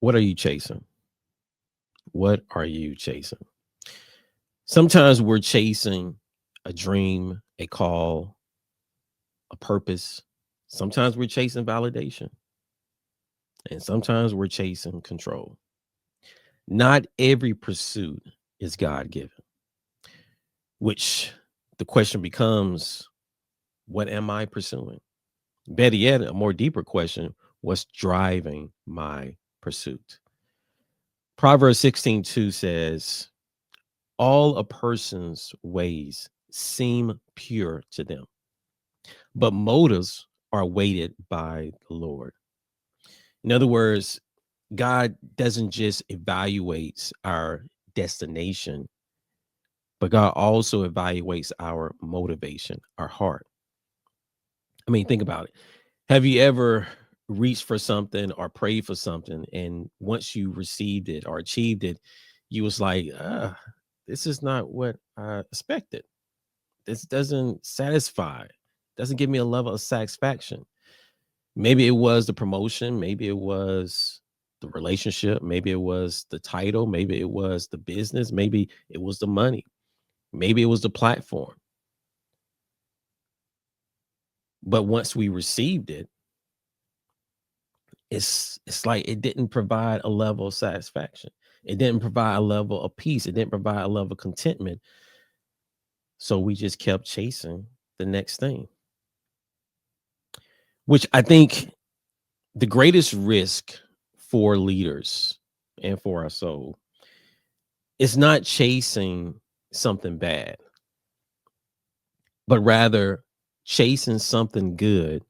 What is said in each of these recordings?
What are you chasing? What are you chasing? Sometimes we're chasing a dream, a call, a purpose. Sometimes we're chasing validation, and sometimes we're chasing control. Not every pursuit is God given, which the question becomes, what am I pursuing? Better yet, a more deeper question, what's driving my pursuit? Proverbs 16:2 says, all a person's ways seem pure to them, but motives are weighted by the Lord. In other words, God doesn't just evaluate our destination, but God also evaluates our motivation, our heart. I mean, think about it. Have you ever reached for something or prayed for something, and once you received it or achieved it, you was like, this is not what I expected. This doesn't satisfy, doesn't give me a level of satisfaction. Maybe it was the promotion, maybe it was the relationship, maybe it was the title, maybe it was the business, maybe it was the money, maybe it was the platform. But once we received it, it's like it didn't provide a level of satisfaction. It didn't provide a level of peace. It didn't provide a level of contentment. So we just kept chasing the next thing, which I think the greatest risk for leaders and for our soul is not chasing something bad, but rather chasing something good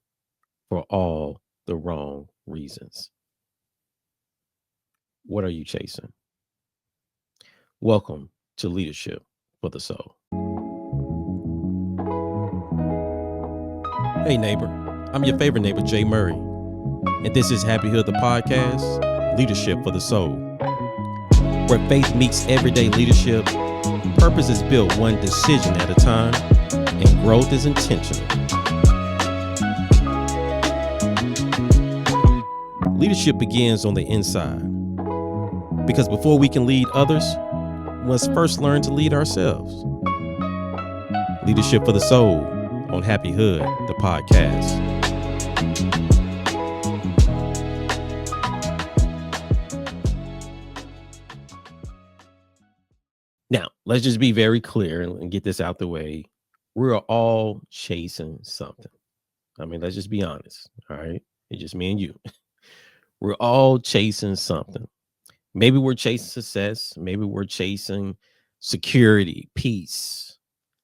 for all the wrong reasons. What are you chasing? Welcome to Leadership for the Soul. Hey, neighbor. I'm your favorite neighbor, Jay Murray. And this is Happy Hood, the podcast, Leadership for the Soul, where faith meets everyday leadership, purpose is built one decision at a time, and growth is intentional. Leadership begins on the inside, because before we can lead others, we must first learn to lead ourselves. Leadership for the Soul on Happy Hood, the podcast. Now, let's just be very clear and get this out the way. We're all chasing something. I mean, let's just be honest. All right. It's just me and you. We're all chasing something. Maybe we're chasing success. Maybe we're chasing security, peace,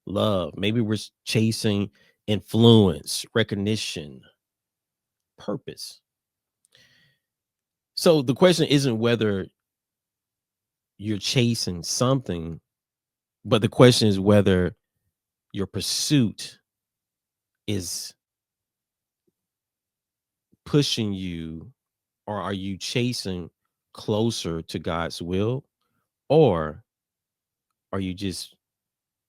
love. Maybe we're chasing influence, recognition, purpose. So the question isn't whether you're chasing something, but the question is whether your pursuit is pushing you, or are you chasing closer to God's will, or are you just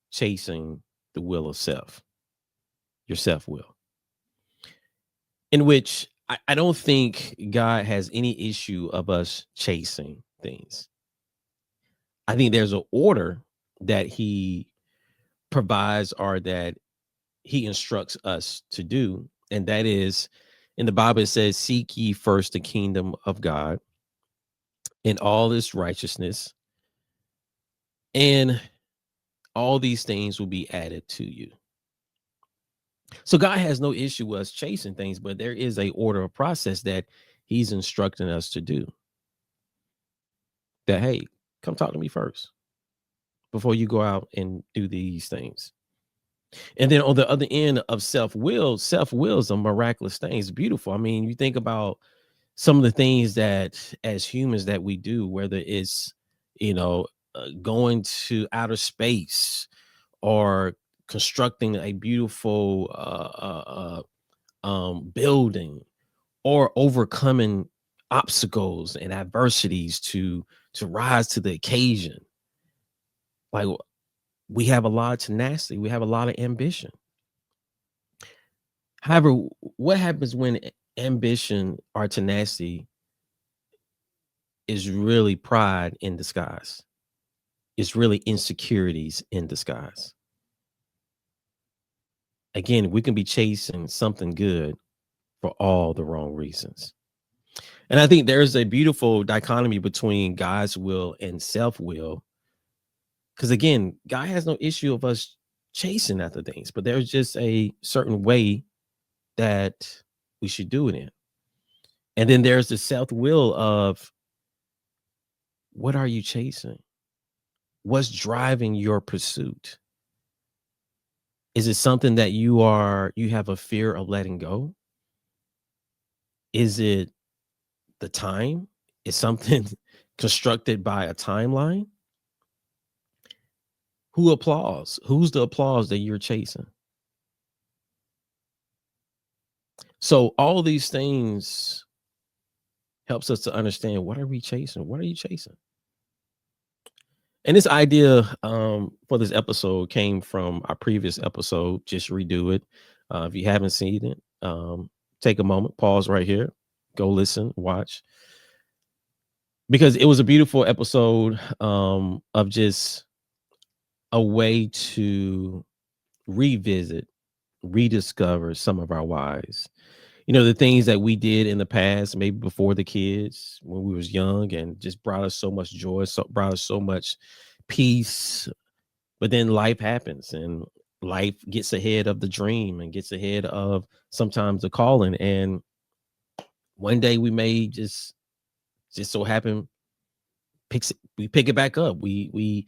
chasing the will of self, your self will? In which I don't think God has any issue of us chasing things. I think there's an order that he provides or that he instructs us to do. And that is, in the Bible, it says, seek ye first the kingdom of God and all its righteousness, and all these things will be added to you. So God has no issue with us chasing things, but there is a order of process that he's instructing us to do. That, hey, come talk to me first before you go out and do these things. And then on the other end of self-will is a miraculous thing. It's beautiful. I mean, you think about some of the things that as humans that we do, whether it's, you know, going to outer space or constructing a beautiful building, or overcoming obstacles and adversities to rise to the occasion. Like, we have a lot of tenacity, we have a lot of ambition. However, what happens when ambition or tenacity is really pride in disguise. It's really insecurities in disguise. Again, we can be chasing something good for all the wrong reasons. And I think there's a beautiful dichotomy between God's will and self will. Because again, God has no issue of us chasing after things, but there's just a certain way that we should do it in. And then there's the self will of what are you chasing? What's driving your pursuit? Is it something that you have a fear of letting go? Is it the time? Is something constructed by a timeline? Who applauds? Who's the applause that you're chasing? So all these things helps us to understand, what are we chasing? What are you chasing? And this idea for this episode came from our previous episode. Just redo it. If you haven't seen it, take a moment, pause right here, go listen, watch, because it was a beautiful episode of just a way to revisit, rediscover some of our whys. You know, the things that we did in the past, maybe before the kids, when we was young, and just brought us so much joy, brought us so much peace. But then life happens, and life gets ahead of the dream and gets ahead of sometimes the calling. And one day we may just so happen we pick it back up. We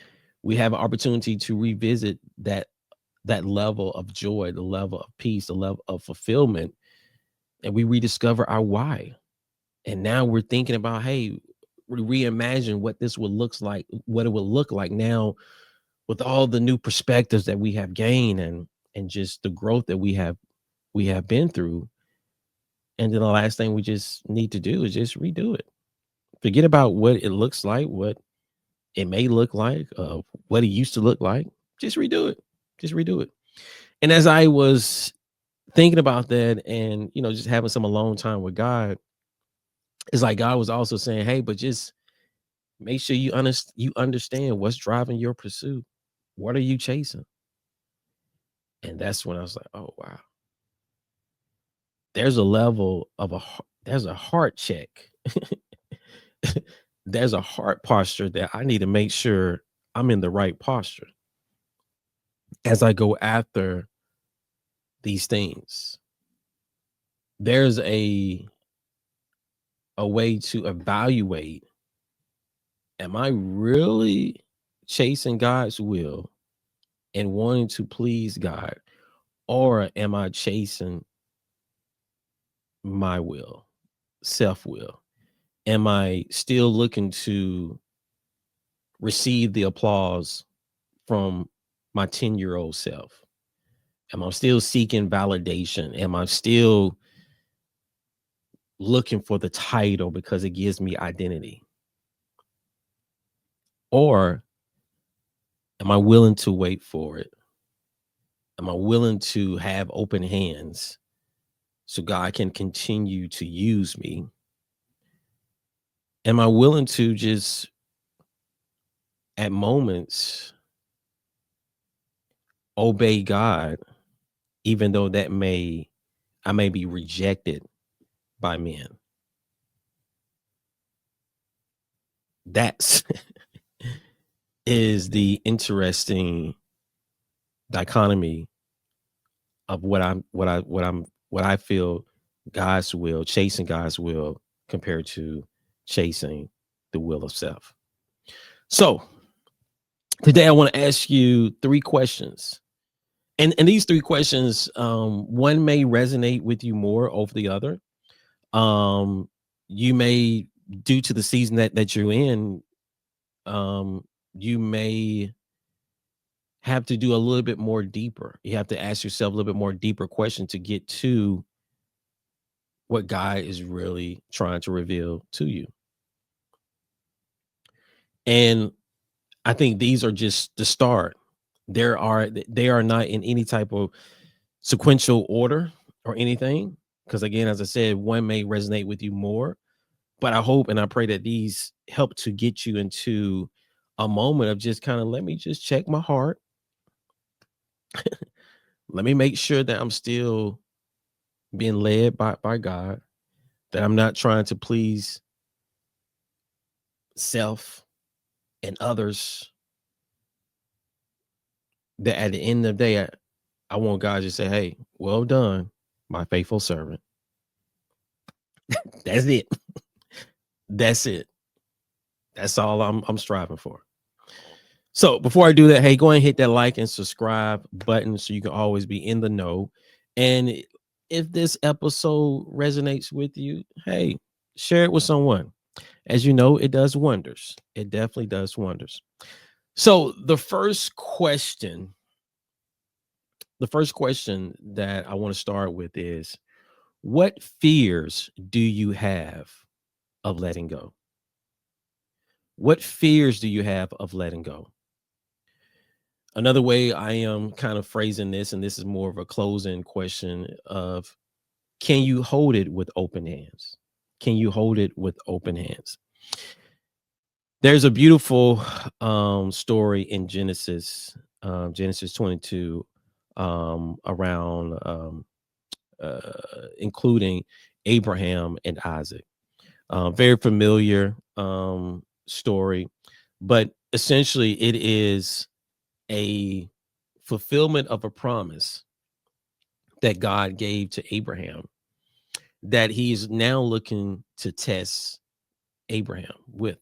have an opportunity to revisit that level of joy, the level of peace, the level of fulfillment, and we rediscover our why. And now we're thinking about, hey, reimagine what this would looks like, what it would look like now with all the new perspectives that we have gained, and just the growth that we have been through. And then the last thing we just need to do is just redo it. Forget about what it looks like, what it may look like, what it used to look like. Just redo it. Just redo it. And as I was thinking about that, and just having some alone time with God, it's like God was also saying, hey, but just make sure you understand what's driving your pursuit. What are you chasing? And that's when I was like, oh wow, there's a level of there's a heart check. There's a heart posture that I need to make sure I'm in the right posture as I go after these things. There's a way to evaluate, am I really chasing God's will and wanting to please God, or am I chasing my will, self will? Am I still looking to receive the applause from my 10-year-old self? Am I still seeking validation? Am I still looking for the title because it gives me identity? Or am I willing to wait for it? Am I willing to have open hands so God can continue to use me? Am I willing to just, at moments, obey God, even though I may be rejected by men? That's is the interesting dichotomy of what I feel God's will, chasing God's will, compared to chasing the will of self. So today I want to ask you three questions. And these three questions, one may resonate with you more over the other. You may, due to the season that you're in, you may have to do a little bit more deeper. You have to ask yourself a little bit more deeper question to get to what God is really trying to reveal to you. And I think these are just the start. They are not in any type of sequential order or anything. Because again, as I said, one may resonate with you more, but I hope and I pray that these help to get you into a moment of just kind of, let me just check my heart. Let me make sure that I'm still being led by God, that I'm not trying to please self and others, that at the end of the day, I want God to say, hey, well done, my faithful servant. That's it. That's it. That's all I'm striving for. So before I do that, hey, go ahead and hit that like and subscribe button so you can always be in the know. And if this episode resonates with you, hey, share it with someone. As you know, it does wonders. It definitely does wonders. So the first question that I want to start with is, what fears do you have of letting go? What fears do you have of letting go? Another way I am kind of phrasing this, and this is more of a closing question of, can you hold it with open hands? Can you hold it with open hands? There's a beautiful story in Genesis 22, around including Abraham and Isaac. Very familiar story, but essentially it is a fulfillment of a promise that God gave to Abraham, that he's now looking to test Abraham with.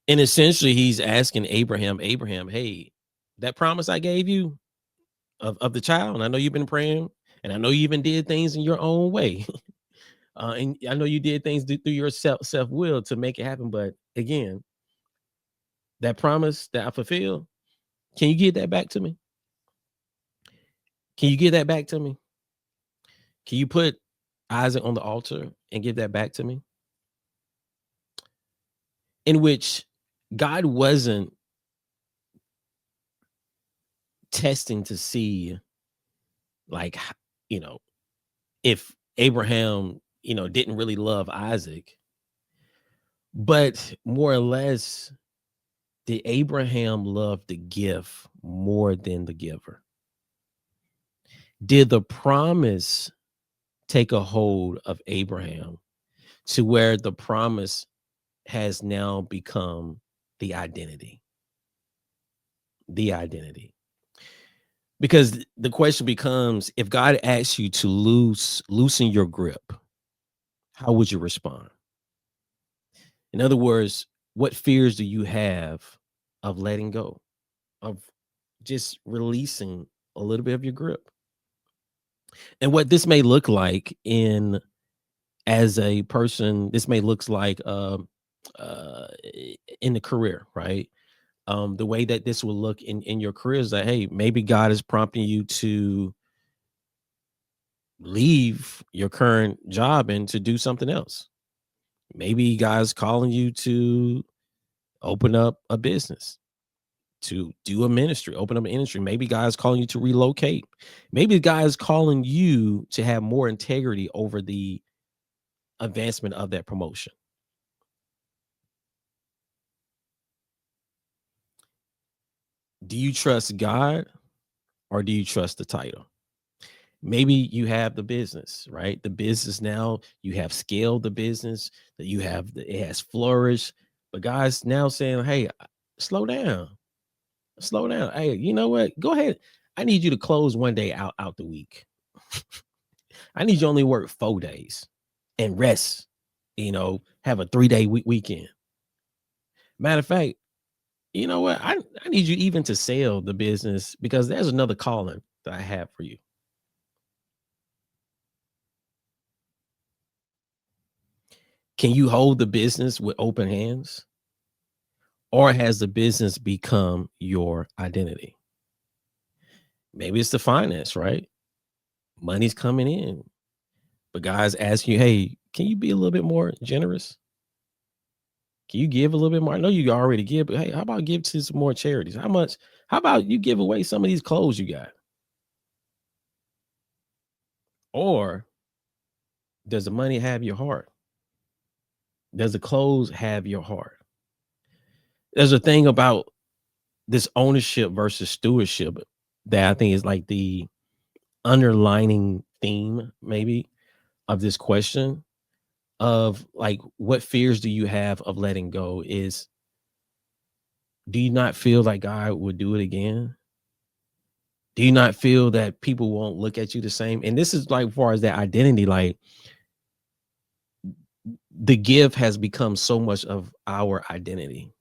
And essentially he's asking Abraham, hey, that promise I gave you of the child, and I know you've been praying, and I know you even did things in your own way. And I know you did things through your self will to make it happen. But again, that promise that I fulfilled, can you give that back to me? Can you give that back to me? Can you put Isaac on the altar and give that back to me? In which God wasn't testing to see, like, you know, if Abraham, didn't really love Isaac, but more or less, did Abraham love the gift more than the giver? Did the promise take a hold of Abraham to where the promise has now become the identity? The identity. Because the question becomes, if God asks you to loosen your grip, how would you respond? In other words, what fears do you have of letting go, of just releasing a little bit of your grip? And what this may look like as a person, this may looks like uh in the career, right? The way that this will look in your career is that, hey, maybe God is prompting you to leave your current job and to do something else. Maybe God's calling you to open up a business, to do a ministry, open up an industry. Maybe God's calling you to relocate. Maybe God's calling you to have more integrity over the advancement of that promotion. Do you trust God or do you trust the title? Maybe you have the business, right? The business now, you have scaled the business, that it has flourished. But God's now saying, hey, slow down, slow down. Hey, you know what? Go ahead. I need you to close one day out the week. I need you to only work 4 days and rest, have a 3-day weekend. Matter of fact, you know what? I need you even to sell the business, because there's another calling that I have for you. Can you hold the business with open hands? Or has the business become your identity? Maybe it's the finance, right? Money's coming in, but guys ask you, hey, can you be a little bit more generous? Can you give a little bit more? I know you already give, but hey, how about give to some more charities? How about you give away some of these clothes you got? Or does the money have your heart? Does the clothes have your heart? There's a thing about this ownership versus stewardship that I think is like the underlining theme, maybe, of this question of like, what fears do you have of letting go? Is, do you not feel like God would do it again? Do you not feel that people won't look at you the same? And this is like, as far as that identity, like the gift has become so much of our identity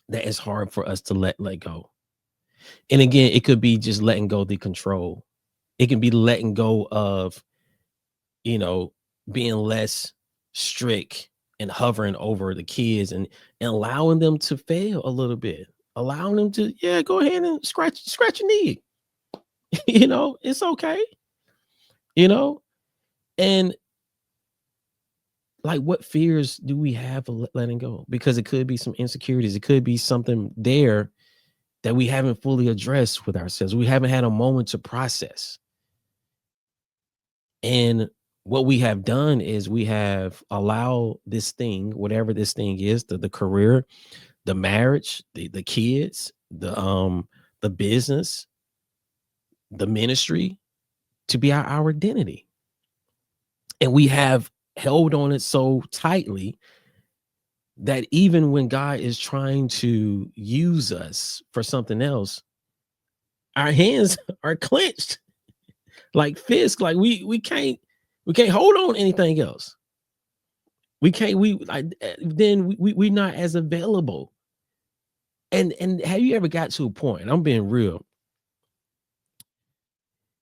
that it's hard for us to let go. And again, it could be just letting go the control. It can be letting go of, you know, being less strict and hovering over the kids, and allowing them to fail a little bit, allowing them to, yeah, go ahead and scratch your knee. It's okay, you know, and like, what fears do we have of letting go? Because it could be some insecurities. It could be something there that we haven't fully addressed with ourselves. We haven't had a moment to process. And what we have done is we have allowed this thing, whatever this thing is, the career, the marriage, the kids, the business, the ministry, to be our identity. And we have held on it so tightly that even when God is trying to use us for something else, our hands are clenched like fists. Like we can't hold on to anything else. We can't we like then we're not as available. And have you ever got to a point, and I'm being real,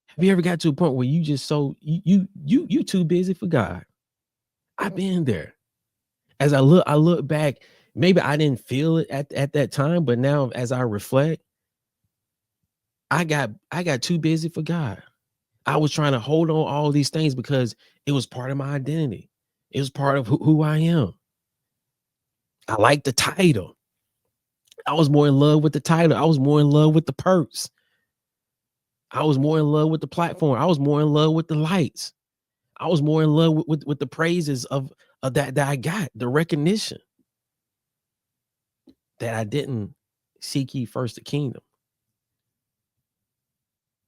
have you ever got to a point where you just so you too busy for God? I've been there. As I look back, maybe I didn't feel it at that time, but now as I reflect, I got too busy for God. I was trying to hold on all these things because it was part of my identity. It was part of who I am. I like the title. I was more in love with the title. I was more in love with the perks. I was more in love with the platform. I was more in love with the lights. I was more in love with the praises of that I got, the recognition, that I didn't seek ye first the kingdom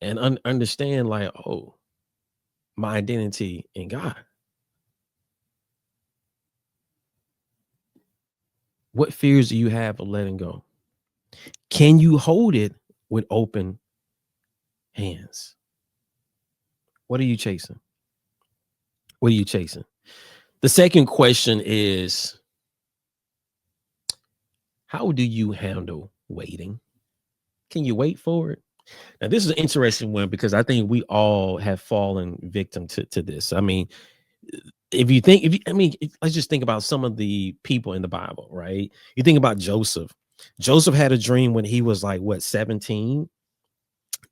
and understand, like, oh, my identity in God. What fears do you have of letting go? Can you hold it with open hands? What are you chasing? What are you chasing? The second question is, how do you handle waiting? Can you wait for it? Now, this is an interesting one because I think we all have fallen victim to this. I mean, let's just think about some of the people in the Bible, right? You think about Joseph. Joseph had a dream when he was like, what, 17?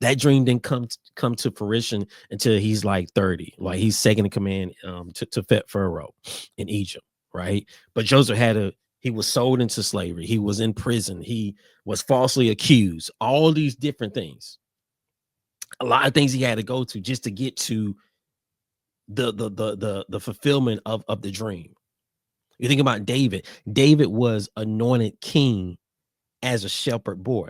That dream didn't come to fruition until he's like 30. Like, he's second in command to Pharaoh in Egypt, right? But Joseph he was sold into slavery. He was in prison. He was falsely accused. All these different things. A lot of things he had to go to just to get to the fulfillment of the dream. You think about David. David was anointed king as a shepherd boy.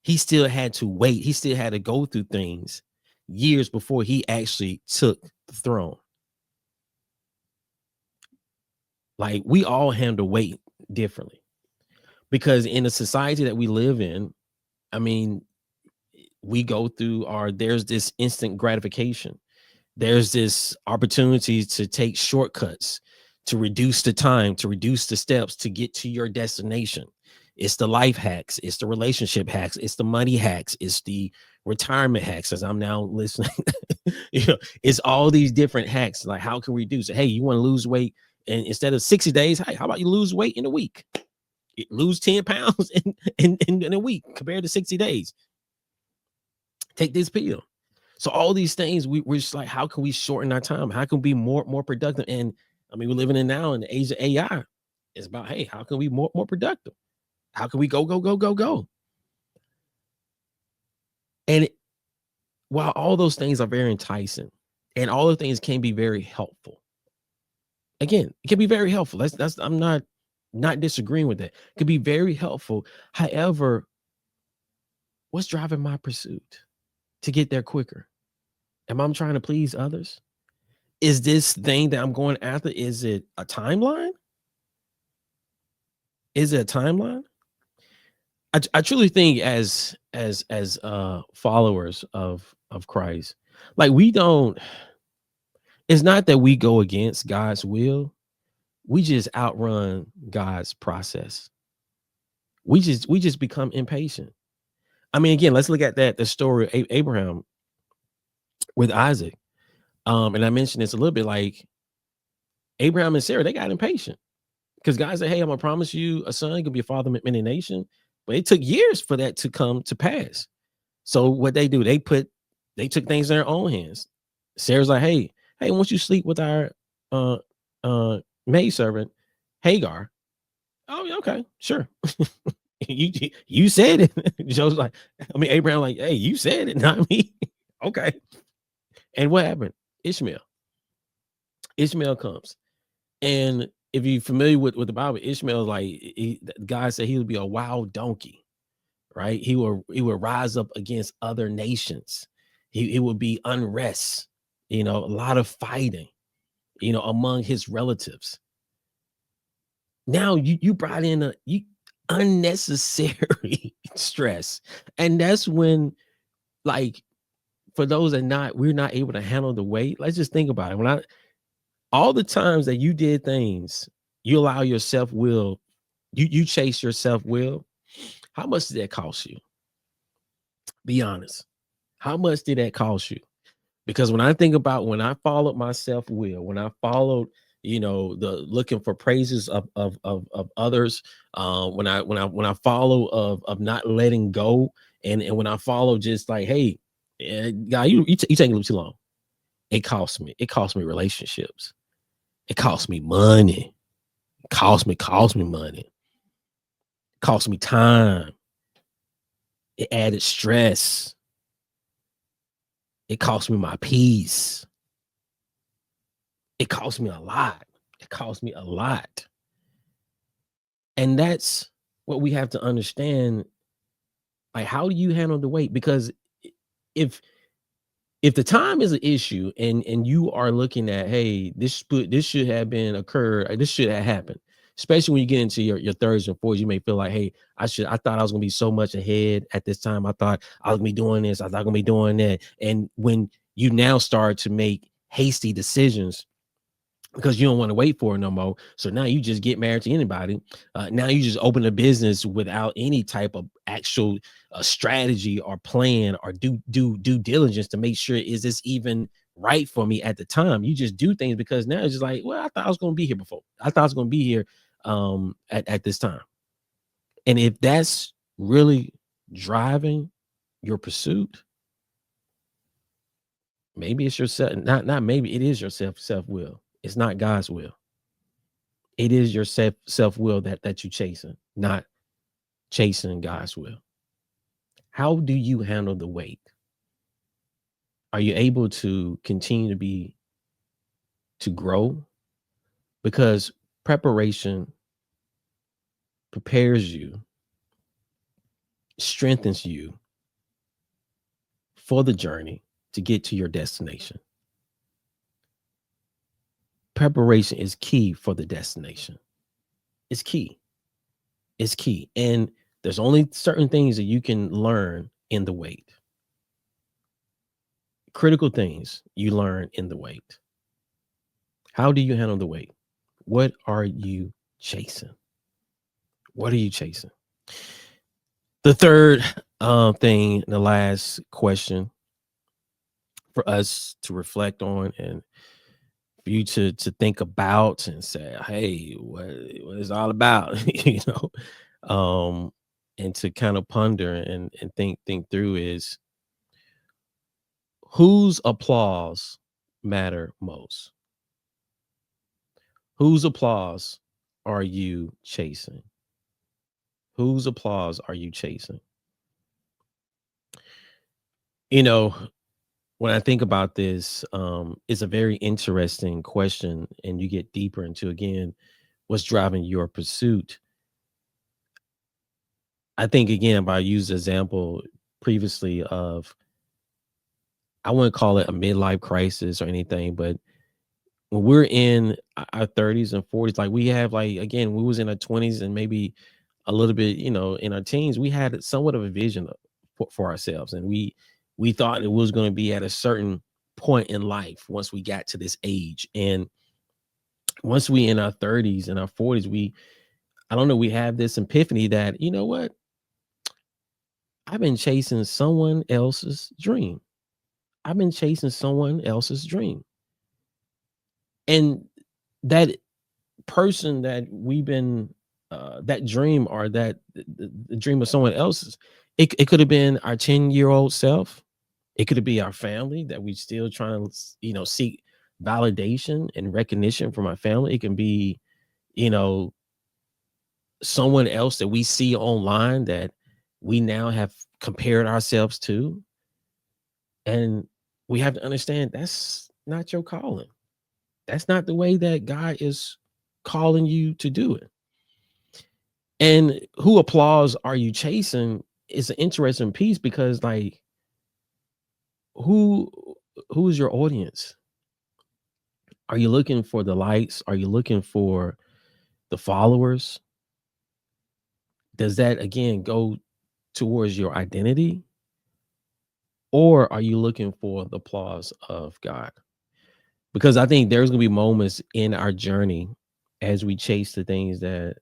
He still had to wait. He still had to go through things years before he actually took the throne. Like, we all handle weight differently because in the society that we live in, I mean, we go through there's this instant gratification. There's this opportunity to take shortcuts, to reduce the time, to reduce the steps to get to your destination. It's the life hacks, it's the relationship hacks, it's the money hacks, it's the retirement hacks, as I'm now listening. It's all these different hacks. Like, how can we reduce it? Hey, you want to lose weight, and instead of 60 days, hey, how about you lose weight in a week? Lose 10 pounds in a week compared to 60 days. Take this pill. So all these things, we're just like, how can we shorten our time? How can we be more productive? And I mean, we're living in now in the age of AI. It's about, hey, how can we be more productive? How can we go? And while all those things are very enticing, and all the things can be very helpful, Again, it can be very helpful. That's I'm not disagreeing with that. It could be very helpful. However, what's driving my pursuit to get there quicker? Am I trying to please others? Is this thing that I'm going after, is it a timeline? Is it a timeline? I truly think as followers of Christ, like we don't, it's not that we go against God's will. We just outrun God's process. We just become impatient. I mean, again, let's look at the story of Abraham with Isaac. And I mentioned this a little bit, like Abraham and Sarah, they got impatient because God said, "Hey, I'm gonna promise you a son, gonna be a father of many nations." But it took years for that to come to pass. So what they do, they took things in their own hands. Sarah's like, "Hey, won't you sleep with our uh maidservant Hagar?" Oh, yeah, okay, sure. You said it. Joe's like, I mean, Abraham, like, hey, you said it, not me. Okay. And what happened? Ishmael. Ishmael comes. And if you're familiar with the Bible, Ishmael, like God said he would be a wild donkey, right? He will rise up against other nations. He would be unrest, a lot of fighting, among his relatives. Now you brought in a unnecessary stress. And that's when, like, for those that we're not able to handle the weight. Let's just think about it. All the times that you did things, you allow your self-will, you chase your self-will. How much did that cost you? Be honest. How much did that cost you? Because when I think about when I followed my self-will, when I followed, the looking for praises of others, when I follow of not letting go, and when I follow just like, hey, God, you taking a little too long. It cost me. It cost me relationships. It cost me money. It cost me money. It cost me time. It added stress. It cost me my peace. It cost me a lot. It cost me a lot. And that's what we have to understand. Like, how do you handle the weight? Because if if the time is an issue, and you are looking at, hey, this should have been occurred, this should have happened, especially when you get into your thirds and fourths. You may feel like, hey, I thought I was gonna be so much ahead at this time. I thought I was gonna be doing this, I thought I was gonna be doing that. And when you now start to make hasty decisions because you don't want to wait for it no more. So now you just get married to anybody. Now you just open a business without any type of actual strategy or plan or due diligence to make sure, is this even right for me at the time? You just do things because now it's just like, well, I thought I was going to be here before. I thought I was going to be here at this time. And if that's really driving your pursuit, maybe it's yourself. Not maybe it is your self will. It's not God's will. It is your self will that you chasing, not chasing God's will. How do you handle the weight? Are you able to continue to grow? Because preparation prepares you, strengthens you for the journey to get to your destination. Preparation is key for the destination. It's key. It's key. And there's only certain things that you can learn in the wait. Critical things you learn in the wait. How do you handle the wait? What are you chasing? What are you chasing? The third thing, the last question for us to reflect on, and for you to think about and say, hey, what is it all about? And to kind of ponder and think through is, whose applause matter most? Whose applause are you chasing? Whose applause are you chasing? You know, when I think about this, it's a very interesting question, and you get deeper into again what's driving your pursuit. I think again, if I use the example previously of, I wouldn't call it a midlife crisis or anything, but when we're in our 30s and 40s, like we have, like again, we was in our 20s and maybe a little bit, in our teens, we had somewhat of a vision for ourselves, and we thought it was going to be at a certain point in life once we got to this age. And once we in our 30s and our 40s, I don't know, we have this epiphany that, you know what, I've been chasing someone else's dream. I've been chasing someone else's dream. And that person that we've been, that dream, or that the dream of someone else's, it could have been our 10-year-old self. It could be our family that we still trying to, seek validation and recognition from our family. It can be, you know, someone else that we see online that we now have compared ourselves to. And we have to understand that's not your calling. That's not the way that God is calling you to do it. And who applause are you chasing is an interesting piece, because like, who who's your audience? Are you looking for the likes? Are you looking for the followers? Does that again go towards your identity? Or are you looking for the applause of God? Because I think there's going to be moments in our journey as we chase the things that,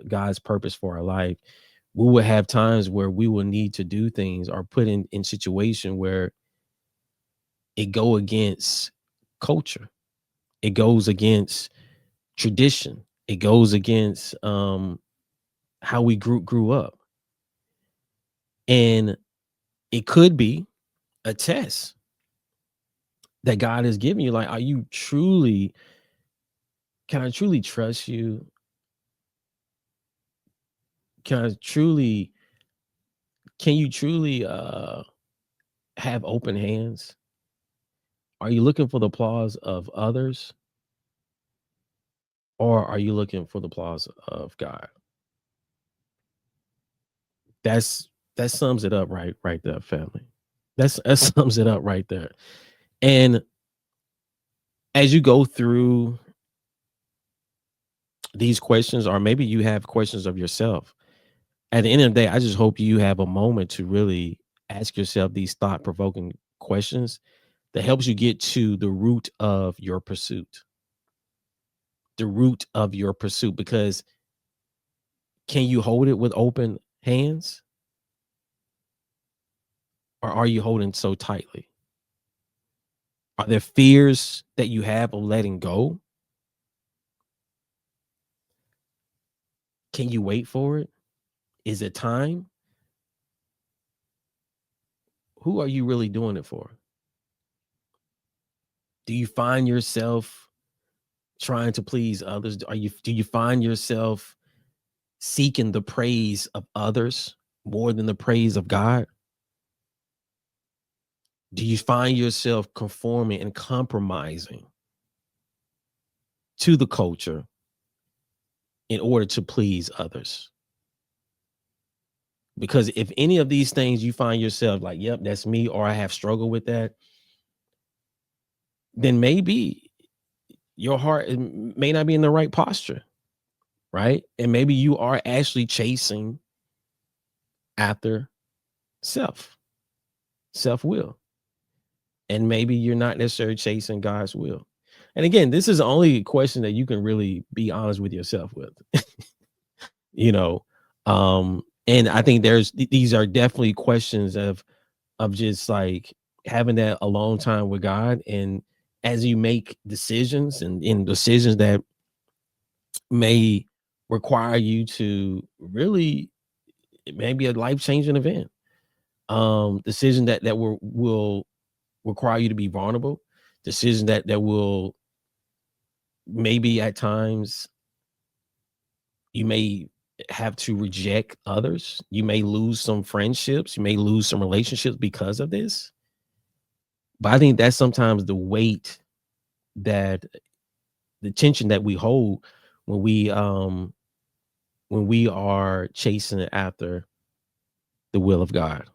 God's purpose for our life. We will have times where we will need to do things or put in situation where it go against culture. It goes against tradition. It goes against, how we grew up. And it could be a test that God has given you. Like, are you truly, can I truly trust you? Can I truly, can you truly have open hands? Are you looking for the applause of others, or are you looking for the applause of God? That's that sums it up right there, family. That sums it up right there. And as you go through these questions, or maybe you have questions of yourself, at the end of the day, I just hope you have a moment to really ask yourself these thought-provoking questions that helps you get to the root of your pursuit. The root of your pursuit, because can you hold it with open hands, or are you holding so tightly? Are there fears that you have of letting go? Can you wait for it? Is it time? Who are you really doing it for? Do you find yourself trying to please others? Do you find yourself seeking the praise of others more than the praise of God? Do you find yourself conforming and compromising to the culture in order to please others? Because if any of these things you find yourself like, yep, that's me, or I have struggled with that, then maybe your heart may not be in the right posture, right? And maybe you are actually chasing after self, self will. And maybe you're not necessarily chasing God's will. And again, this is the only question that you can really be honest with yourself with, you know. And I think these are definitely questions of just like having that alone time with God. And as you make decisions, and in decisions that may require you to really, it may be a life-changing event, decision that will require you to be vulnerable, decision that will, maybe at times you may have to reject others. You may lose some friendships, you may lose some relationships because of this. But I think that's sometimes the weight, that the tension that we hold when we are chasing after the will of God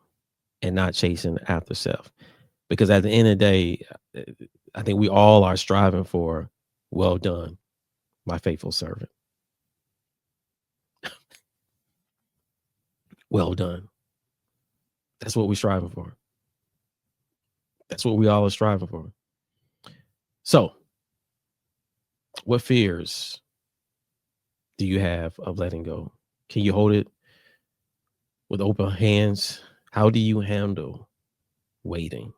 and not chasing after self. Because at the end of the day, uh, I think we all are striving for, well done, my faithful servant. Well done. That's what we're striving for. That's what we all are striving for. So, what fears do you have of letting go? Can you hold it with open hands? How do you handle waiting?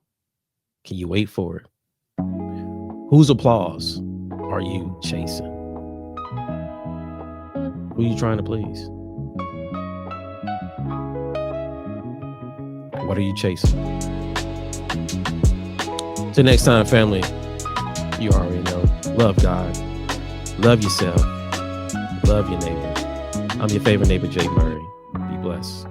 Can you wait for it? Whose applause are you chasing? Who are you trying to please? What are you chasing? Till next time, family, you already know. Love God. Love yourself. Love your neighbor. I'm your favorite neighbor, Jay Murray. Be blessed.